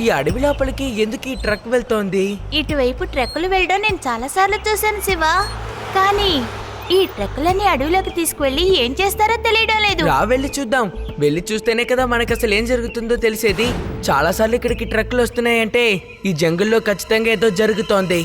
ఈ అడవి లోపలికి ఎందుకు ఈ ట్రక్ వెళ్తోంది? ఇటువైపు ట్రక్కులు వెళ్ళడం నేను చాలా సార్లు చూశాను శివ, కానీ ఈ ట్రక్కులన్నీ అడవిలోకి తీసుకువెళ్ళి ఏం చేస్తారో తెలియడం లేదు. రా వెళ్ళి చూద్దాం. వెళ్ళి చూస్తేనే కదా మనకు అసలు ఏం జరుగుతుందో తెలిసేది. చాలా సార్లు ఇక్కడికి ట్రక్కులు వస్తున్నాయంటే ఈ జంగుల్లో ఖచ్చితంగా ఏదో జరుగుతోంది.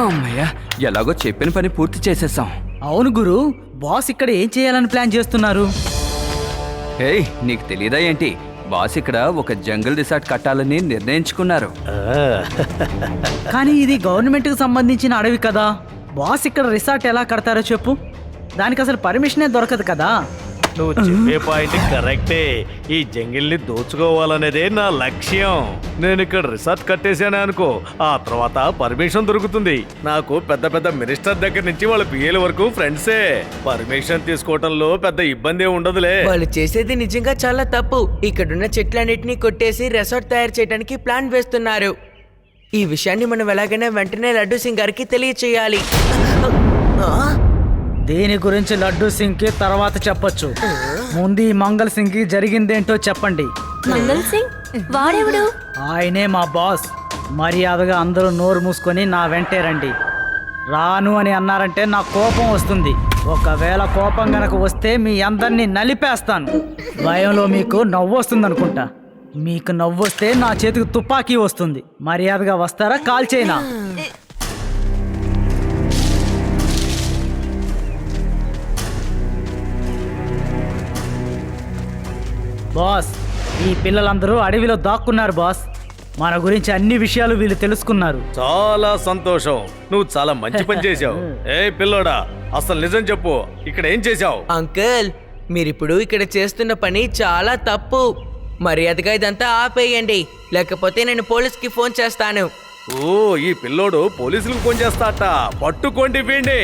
అమ్మయ్యా, ఎలాగో చెప్పిన పని పూర్తి చేసేసాం. అవును గురు, బాస్ ఇక్కడ ఏం చేయాలని ప్లాన్ చేస్తున్నారు? ఏయ్, నీకు తెలీదా ఏంటి? బాస్ ఇక్కడ ఒక జంగల్ రిసార్ట్ కట్టాలని నిర్ణయించుకున్నారు. కానీ ఇది గవర్నమెంట్కి సంబంధించిన అడవి కదా, బాస్ ఇక్కడ రిసార్ట్ ఎలా కడతారో చెప్పు. దానికి అసలు పర్మిషనే దొరకదు కదా. నువ్వు చెప్పే పాయింట్ కరెక్టే. ఈ జంగిల్ని దోచుకోవాలనేదే నా లక్ష్యం. నేను ఇక్కడ రిసార్ట్ కట్టేశానే అనుకో, ఆ తర్వాత పర్మిషన్ దొరుకుతుంది. నాకు పెద్ద పెద్ద మినిస్టర్ దగ్గర నుంచి వాళ్ళ పిఏల వరకు ఫ్రెండ్సే. పర్మిషన్ తీసుకోవటంలో పెద్ద ఇబ్బంది ఉండదులే. వాళ్ళు చేసేది నిజంగా చాలా తప్పు. ఇక్కడున్న చెట్లన్నిటినీ కొట్టేసి రిసార్ట్ తయారు చేయడానికి ప్లాన్ వేస్తున్నారు. ఈ విషయాన్ని మనం ఎలాగైనా వెంటనే లడ్డూ సింగ్ గారికి తెలియచేయాలి. దీని గురించి లడ్డూ సింగ్ కి తర్వాత చెప్పొచ్చు. ముందు ఈ మంగళ్ సింగ్ కి జరిగిందేంటో చెప్పండి. మంగళ్ సింగ్ వాడెవడు? ఆయనే మా బాస్. మర్యాదగా అందరూ నోరు మూసుకొని నా వెంటే రండి. రాను అని అన్నారంటే నా కోపం వస్తుంది. ఒకవేళ కోపం గనక వస్తే మీ అందరినీ నలిపేస్తాను. భయంలో మీకు నవ్వు వస్తుంది అనుకుంటా. మీకు నవ్వు వస్తే నా చేతికి తుపాకీ వస్తుంది. మర్యాదగా వస్తారా కాల్చేనా? బాస్, ఈ పిల్లలందరూ అడవిలో దాక్కున్నారు బాస్. మన గురించి అన్ని విషయాలు వీళ్ళు తెలుసుకున్నారు. చాలా సంతోషం. నువ్వు చాలా మంచి పని చేశావు. ఏ పిల్లోడా, అసలు నిజం చెప్పు, ఇక్కడ ఏం చేశావు? అంకుల్, మీరిప్పుడు ఇక్కడ చేస్తున్న పని చాలా తప్పు. మర్యాదగా ఇదంతా ఆపేయండి, లేకపోతే నేను పోలీస్కి ఫోన్ చేస్తాను. ఓ, ఈ పిల్లోడు పోలీసులకు ఫోన్ చేస్తాట. పట్టుకోండి వీణ్ణి.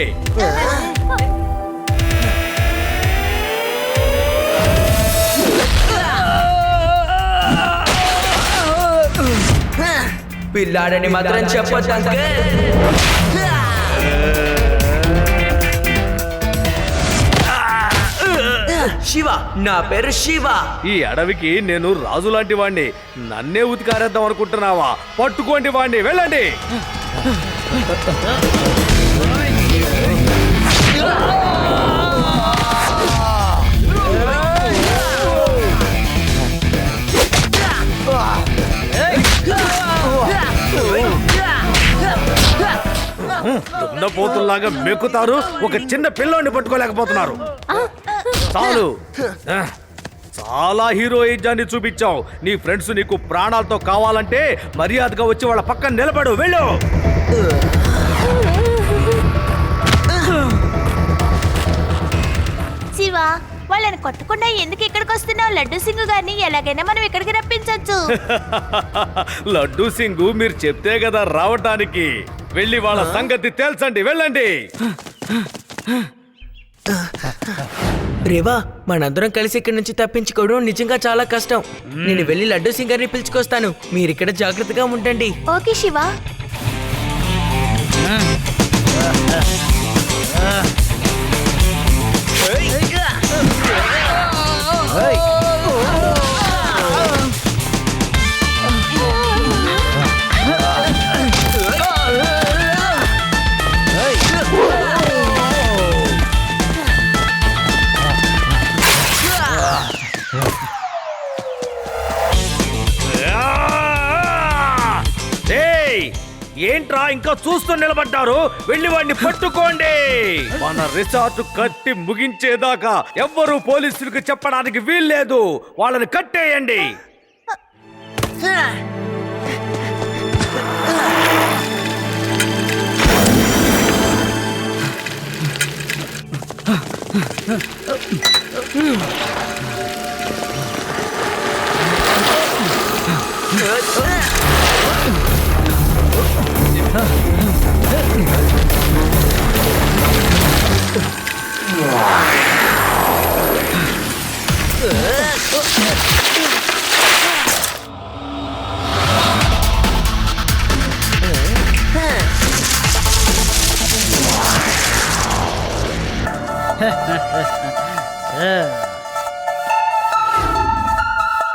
పిల్లాడని మాత్రం చెప్పొద్దు అంకుల్. శివ, నా పేరు శివ. ఈ అడవికి నేను రాజు లాంటి వాణ్ణి. నన్నే ఉతికారేద్దాం అనుకుంటున్నావా? పట్టుకోండి వాణ్ణి, వెళ్ళండి. దున్నపోతుల్లాగా మెక్కుతారు, ఒక చిన్న పిల్లోని పట్టుకోలేకపోతున్నారు. చాలు, చాలా హీరోయిజాన్ని చూపించావు. నీ ఫ్రెండ్స్ నీకు ప్రాణాలతో కావాలంటే మర్యాదగా వచ్చి వాళ్ళ పక్కన నిలబడు, వెళ్ళు. శివ, వాళ్ళని కొట్టకుండా ఎందుకు ఇక్కడికి వస్తున్నావు? లడ్డూ సింగ్ గారిని ఎలాగైనా మనం ఇక్కడికి రప్పించవచ్చు. లడ్డూ సింగ్ మీరు చెప్తే కదా రావటానికి. వెళ్ళి వాళ్ళ సంగతి తేల్చండి, వెళ్ళండి. రేవా మనందరం కలిసి ఇక్కడి నుంచి తప్పించుకోవడం నిజంగా చాలా కష్టం. నేను వెళ్ళి లడ్డు సింగర్ని పిలుచుకొస్తాను. మీరిక్కడ జాగ్రత్తగా ఉండండి. ఓకే శివ. ఏంట్రా ఇంకా చూస్తూ నిలబడ్డారు? వెళ్ళి వాడిని పట్టుకోండి. మన రిసార్ట్ కట్టి ముగించేదాకా ఎవ్వరూ పోలీసులకు చెప్పడానికి వీల్లేదు. వాళ్ళని కట్టేయండి.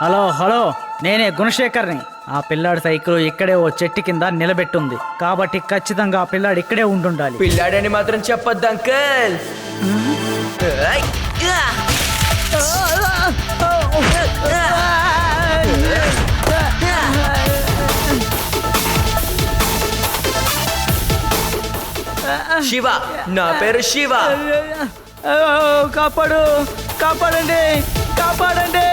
హలో హలో, నేనే గుణశేఖర్ని. ఆ పిల్లాడి సైకిల్ ఇక్కడే ఓ చెట్టు కింద నిలబెట్టుంది, కాబట్టి ఖచ్చితంగా ఆ పిల్లాడు ఇక్కడే ఉండుండాలి. పిల్లాడని మాత్రం చెప్పొద్దు అంకుల్. శివ, నా పేరు శివ. కాపాడు, కాపాడండి, కాపాడండి.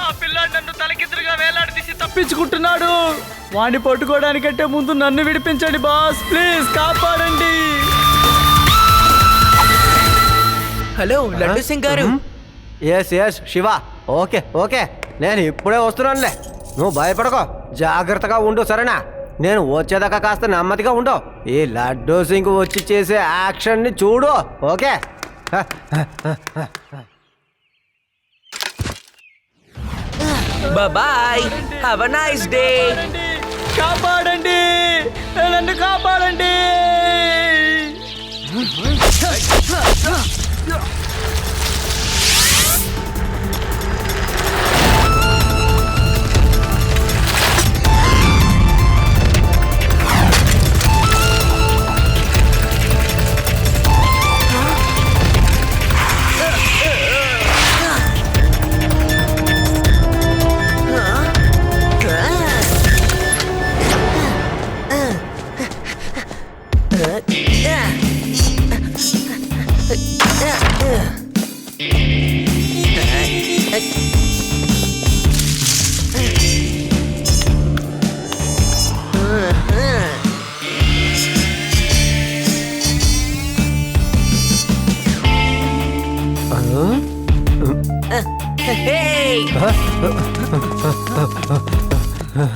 ఆ పిల్లాడు నన్ను తలకిందులుగా వేలాడదీసి తప్పించుకుంటున్నాడు. వాడిని పట్టుకోవడానికంటే ముందు నన్ను విడిపించండి బాస్, ప్లీజ్ కాపాడండి. హలో లడ్డు సింగ్ గారు. ఎస్ శివ, ఓకే ఓకే, నేను ఇప్పుడే వస్తున్నానులే. నువ్వు భయపడకో, జాగ్రత్తగా ఉండు సరేనా? నేను వచ్చేదాకా కాస్త నెమ్మదిగా ఉండు. ఈ లడ్డూ సింగ్ వచ్చి చేసే యాక్షన్ని చూడు. Okay, bye, have a nice day. కాపాడండి, నన్ను కాపాడండి.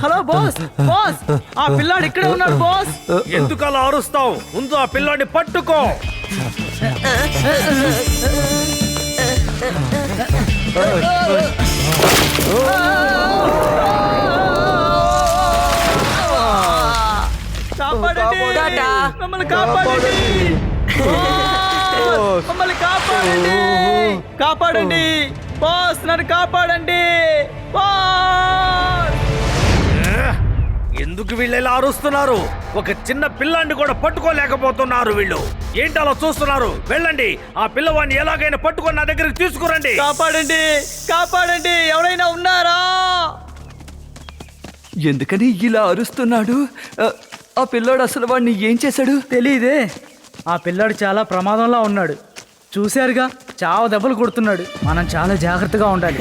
హలో బాస్, బాస్, ఆ పిల్లాడు ఇక్కడే ఉన్నాడు బాస్. ఎందుకు అలా అరుస్తావు? ముందు ఆ పిల్లాడిని పట్టుకో. కాపాడండి, టాటా. మమ్మల్ని కాపాడండి, మమ్మల్ని కాపాడండి, కాపాడండి బాస్, నన్ను కాపాడండి బాస్. ఎందుకు వీళ్ళు ఇలా అరుస్తున్నారు? ఒక చిన్న పిల్లాన్ని కూడా పట్టుకోలేకపోతున్నారు వీళ్ళు. ఏంటి అలా చూస్తున్నారు? వెళ్ళండి, ఆ పిల్లవాడిని ఎలాగైనా పట్టుకొని నా దగ్గరికి తీసుకురండి. కాపాడండి, కాపాడండి, ఎవరైనా ఉన్నారా? ఎందుకని ఇలా అరుస్తున్నాడు? ఆ పిల్లోడు అసలు వాడిని ఏం చేశాడు? తెలీదే. ఆ పిల్లాడు చాలా ప్రమాదంలో ఉన్నాడు. చూశారుగా, చావు దెబ్బలు కొడుతున్నాడు. మనం చాలా జాగ్రత్తగా ఉండాలి.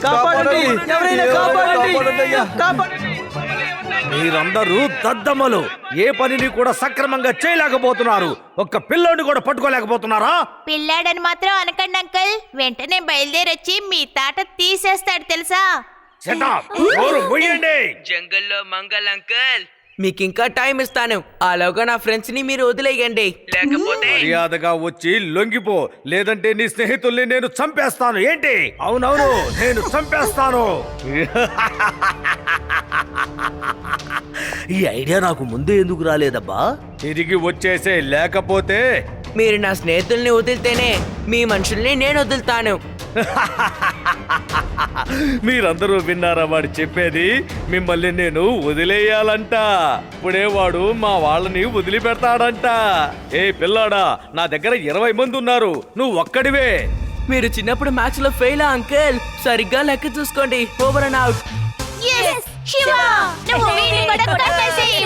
కాపాడండి, ఎవరైనా కాపాడండి, కాపాడండి. మీరందరూ దద్దమ్మలు. ఏ పనిని కూడా సక్రమంగా చేయలేకపోతున్నారు. ఒక్క పిల్లోని కూడా పట్టుకోలేకపోతున్నారా? పిల్లాడని మాత్రం అనకండి అంకుల్. వెంటనే బయలుదేరొచ్చి మీ తాట తీసేస్తాడు తెలుసా? Shut up! నోరు మూయండి. జంగల్లో మంగల్ అంకుల్, మీకు ఇంకా టైం ఇస్తాను. అలాగా నా ఫ్రెండ్స్ ని మీరు వదిలేయండి, లేకపోతే మర్యాదగా వచ్చి లొంగిపో, లేదంటే నీ స్నేహితుల్ని నేను చంపేస్తాను. ఏంటి? అవునవును, నేను చంపేస్తాను. ఈ ఐడియా నాకు ముందే ఎందుకు రాలేదబ్బా? తిరిగి వచ్చేసే, లేకపోతే మీరు నా స్నేహితుల్ని వదిలితేనే మీ మనుషుల్ని నేను వదులుతాను. మీరందరూ విన్నారా వాడు చెప్పేది? మిమ్మల్ని నేను వదిలేయాలంట. ఇప్పుడే వాడు మా వాళ్ళని వదిలిపెడతాడంట. ఏ పిల్లాడా, నా దగ్గర 20 మంది ఉన్నారు, నువ్వు ఒక్కడివే. మీరు చిన్నప్పుడు మ్యాథ్స్ లో ఫెయిల్ అంకుల్. సరిగ్గా లెక్క చూసుకోండి. Over and out. Yes, Shiva, నువ్వు వీడిని కూడా కొట్టేసేయ్.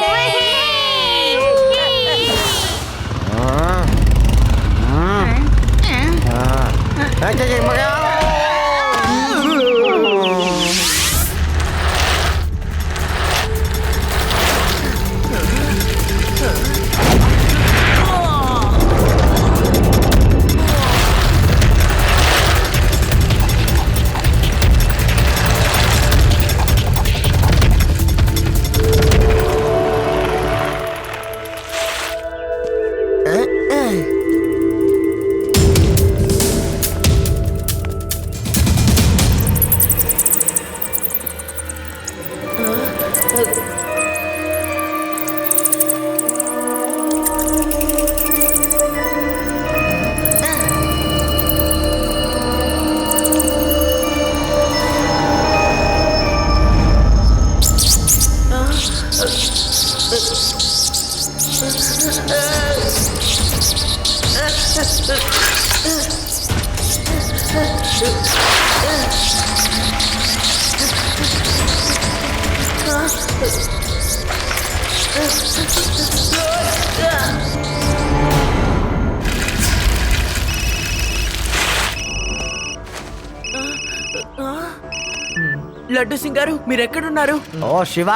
లడ్డు సింగ్ గారు, మీరు ఎక్కడున్నారు? ఓ శివ,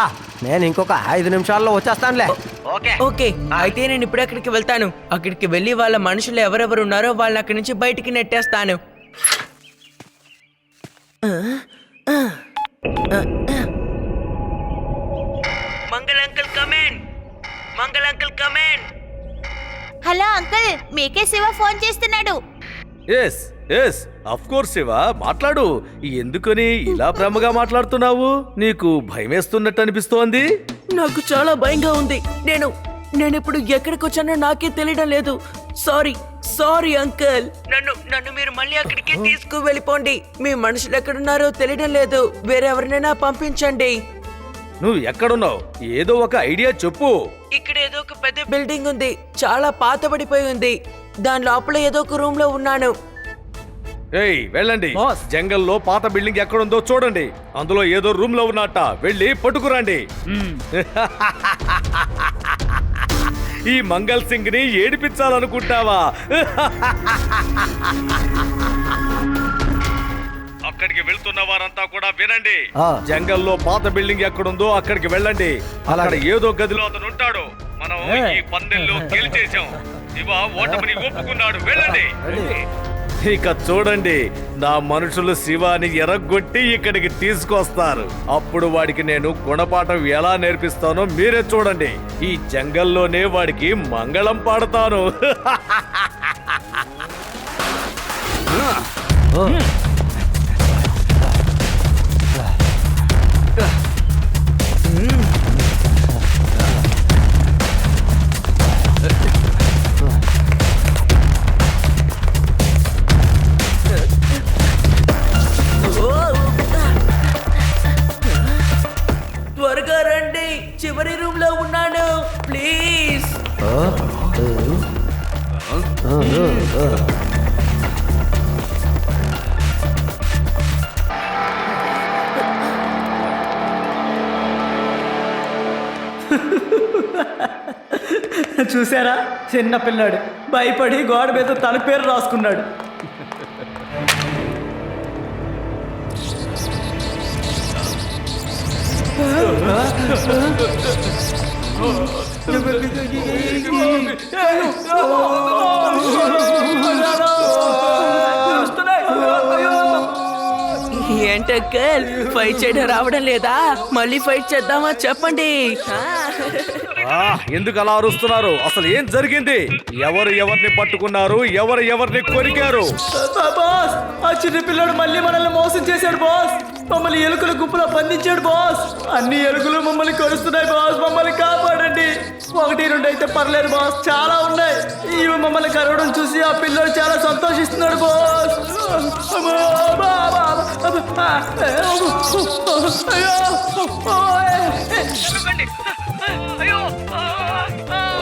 నేను ఇంకొక 5 నిమిషాల్లో వచ్చేస్తానులే. ఓకే, అయితే నేను ఇప్పుడు అక్కడికి వెళ్తాను. అక్కడికి వెళ్ళి వాళ్ళ మనుషులు ఎవరెవరు ఉన్నారో వాళ్ళని అక్కడి నుంచి బయటికి నెట్టేస్తాను. Mangala uncle come on, Mangala uncle come on. Hello uncle, మీకే శివ ఫోన్ చేస్తున్నాడు. Yes yes, of course Shiva, మాట్లాడు. ఎందుకని ఇలా ప్రేమగా మాట్లాడుతున్నావు? నీకు భయమేస్తున్నట్టు అనిపిస్తోంది. నాకు చాలా భయంగా ఉంది. నేను ఇప్పుడు ఎక్కడికి వచ్చానో నాకే తెలియడం లేదు. Sorry uncle. నన్ను మీరు మళ్ళీ అక్కడికి తీసుకు వెళ్ళిపోండి. మీ మనుషులు ఎక్కడున్నారో తెలియడం లేదు. వేరే ఎవరినైనా పంపించండి. నువ్వు ఎక్కడున్నావు? ఏదో ఒక ఐడియా చెప్పు. ఇక్కడ ఏదో ఒక పెద్ద బిల్డింగ్ ఉంది, చాలా పాతబడిపోయి ఉంది. దాని లోపల ఏదో ఒక రూమ్ లో ఉన్నాను. ఏయ్ వెళ్ళండి, బాస్. జంగల్లో పాత బిల్డింగ్ ఎక్కడుందో చూడండి. అందులో ఏదో రూమ్ లో ఉన్నట్ట, వెళ్ళి పట్టుకురండి. ఈ మంగల్ సింగ్ ని ఏడిపించాలనుకుంటావా? అక్కడికి వెళ్తున్న వారంతా కూడా వినండి. ఆ. జంగల్లో పాత బిల్డింగ్ ఎక్కడుందో అక్కడికి వెళ్ళండి. అక్కడ అలాగే. ఏదో గదిలో అతను ఉంటాడు. మనం ఈ పందెంలో గెలిచేసాం. శివ ఓటమిని ఒప్పుకున్నాడు. వెళ్ళండి. ఇక చూడండి, నా మనుషులు శివాని ఎరగొట్టి ఇక్కడికి తీసుకొస్తారు. అప్పుడు వాడికి నేను గుణపాఠం ఎలా నేర్పిస్తానో మీరే చూడండి. ఈ జంగల్లోనే వాడికి మంగళం పాడతాను. త్వరగా రండి, చివరి రూమ్ లో ఉన్నాను, ప్లీజ్. చూసారా, చిన్న పిల్లాడు భయపడి గోడ మీద తన పేరు రాసుకున్నాడు. ఏంటి అంకుల్ ఫైట్ చేయడం రావడం లేదా? మళ్ళీ ఫైట్ చేద్దామా చెప్పండి. ఎందుకు అలా అరుస్తున్నారు? అసలు ఏం జరిగింది? ఎవరు ఎవరిని పట్టుకున్నారు? ఎవరు ఎవరిని కొరికారు? బాస్, ఆ చిన్న పిల్లడు మళ్ళీ మనల్ని మోసం చేశాడు బాస్. మమ్మల్ని ఎలుకల గుంపులో బంధించాడు బాస్. అన్ని ఎలుకలు మమ్మల్ని కరుస్తున్నాయి బాస్. మమ్మల్ని కాపాడండి. 1-2 అయితే పర్లేదు బాస్, చాలా ఉన్నాయి. ఇవి మమ్మల్ని కరవడం చూసి ఆ పిల్లడు చాలా సంతోషిస్తున్నాడు బాస్.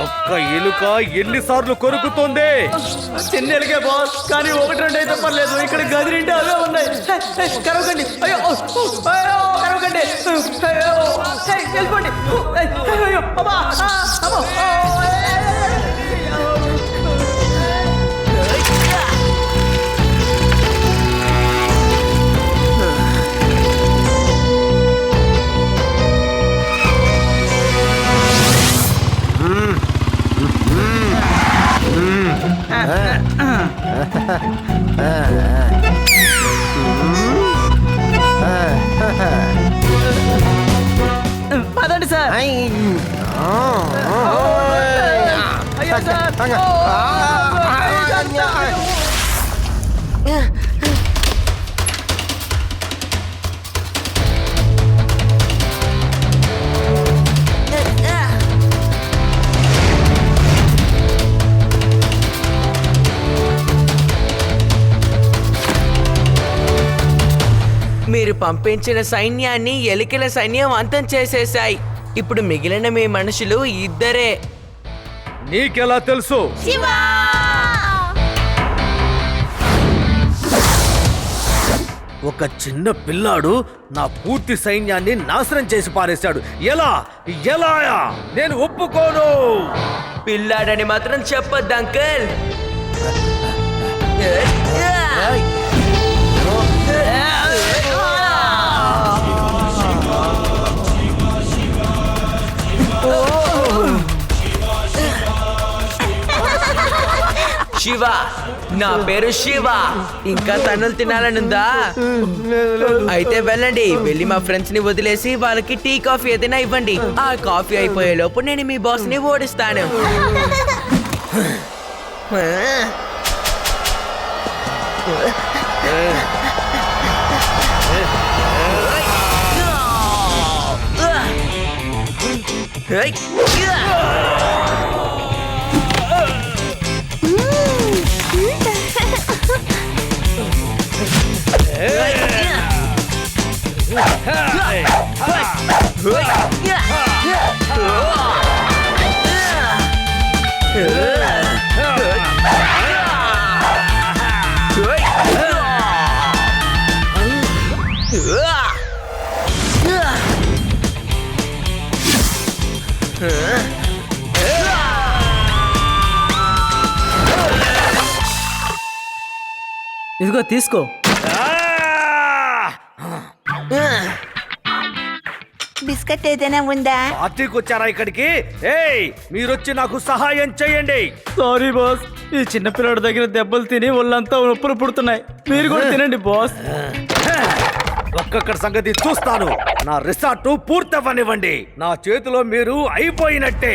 ఒక్క ఎలుక ఎన్నిసార్లు కొరుకుతుంది? చిన్న ఎలుకే బాస్, కానీ 1-2 అయితే పర్లేదు. ఇక్కడ గది నిండా అవే ఉన్నాయి. కరవకండి, అయ్యో అయ్యో, కరవకండి, అయ్యో వెళ్ళిపోండి. అయ్యో అమ్మా, అమ్మో. పదండి సార్. అయ్యో సార్. మీరు పంపించిన సైన్యాన్ని ఎలికల సైన్యం అంతం చేసేశాయి. ఇప్పుడు మిగిలిన మీ మనుషులు 2 నీకెలా తెలుసు? ఒక చిన్న పిల్లాడు నా పూర్తి సైన్యాన్ని నాశనం చేసి పారేశాడు. ఎలా ఎలా? నేను ఒప్పుకోను. పిల్లాడని మాత్రం చెప్పొద్దు అంకుల్. శివ, నా పేరు శివ. ఇంకా తన్నులు తినాలనుందా? అయితే వెళ్ళండి. వెళ్ళి మా ఫ్రెండ్స్ ని వదిలేసి వాళ్ళకి టీ కాఫీ ఏదైనా ఇవ్వండి. ఆ కాఫీ అయిపోయే లోపు నేను మీ బాస్ ని ఓడిస్తాను. ఇదిగో తీసుకో. బిస్కెట్ ఏదైనా ఉందా? పార్టీకి వచ్చారా ఇక్కడికి? ఏయ్, మీరొచ్చి నాకు సహాయం చేయండి. సారీ బాస్, ఈ చిన్న పిల్లడి దగ్గర దెబ్బలు తిని ఒళ్ళంతా నొప్పులు పుడుతున్నాయి. మీరు కూడా తినండి బాస్. ఒక్కొక్కటి సంగతి చూస్తాను. నా రిసార్ట్ పూర్తవ్వనివ్వండి. నా చేతిలో మీరు అయిపోయినట్టే.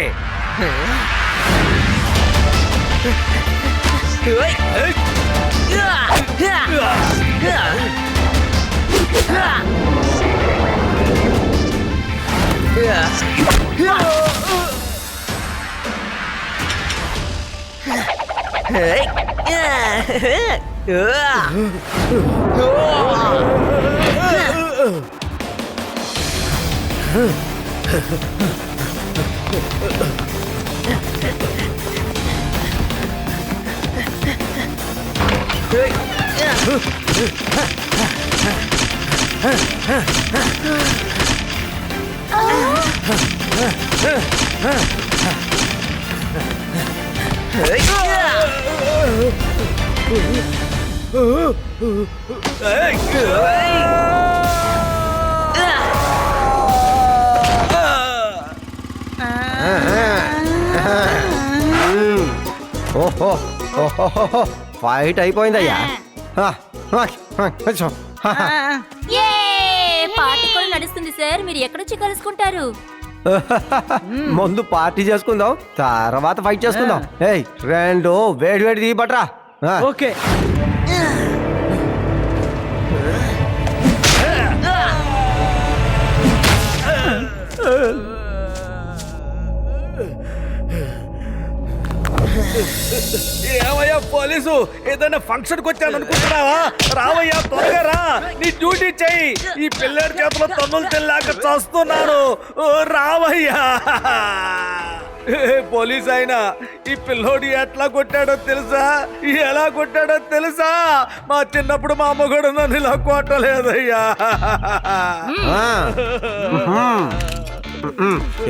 ఓహో ఓహో ఫైట్ అయిపోయిందయ్యా ఏ పార్టీ కూడా నడుస్తుంది సార్, మీరు ఎక్కడొచ్చి కలుసుకుంటారు? ముందు పార్టీ చేసుకుందాం, తర్వాత ఫైట్ చేసుకుందాం. ఏయ్ రెండు వేడి వేడి తీయబట్రా. ఓకే. ఏమయ్యా పోలీసు, ఏదైనా ఫంక్షన్ కి వచ్చాను అనుకుంటున్నావా? రావయ్యా, త్వరగా రా, నీ డ్యూటీ చెయ్యి. ఈ పిల్లడి చేతిలో తన్నులు తెల్లాక చస్తున్నాను. ఓ, రావయ్యా. పోలీస్ అయినా ఈ పిల్లోడు ఎట్లా కొట్టాడో తెలుసా? ఎలా కొట్టాడో తెలుసా? మా చిన్నప్పుడు మా అమ్మగడు నన్ను ఇలా కొట్టలేదయ్యా.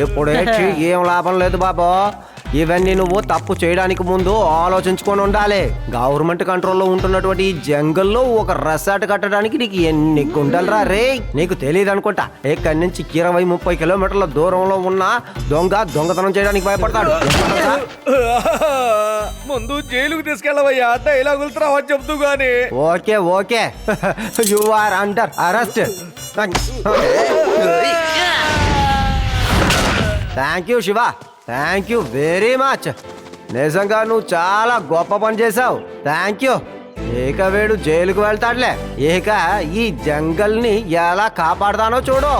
ఎప్పుడేంటి ఏం లాభం లేదు బాబా. ఇవన్నీ నువ్వు తప్పు చేయడానికి ముందు ఆలోచించుకొని ఉండాలి. గవర్నమెంట్ కంట్రోల్లో ఉంటున్నటువంటి ఈ జంగల్లో ఒక రెసార్ట్ కట్టడానికి నీకు ఎన్ని గుండెలరా రే. నీకు తెలియదు అనుకుంటా, ఇక్కడి నుంచి 20-30 కిలోమీటర్ల దూరంలో ఉన్న దొంగతనం చేయడానికి భయపడతాడు. ముందు జైలుకు తీసుకెళ్ళవయ్యా, డైలాగులు తర్వాత చెప్తూ గానీ. Okay okay, you are under arrest. Thank you Shiva, thank you very much. నిజంగా నువ్వు చాలా గొప్ప పని చేసావు. Thank you. ఇక వీడు జైలుకు వెళ్తాడులే. ఇక ఈ జంగల్ని ఎలా కాపాడతానో చూడు.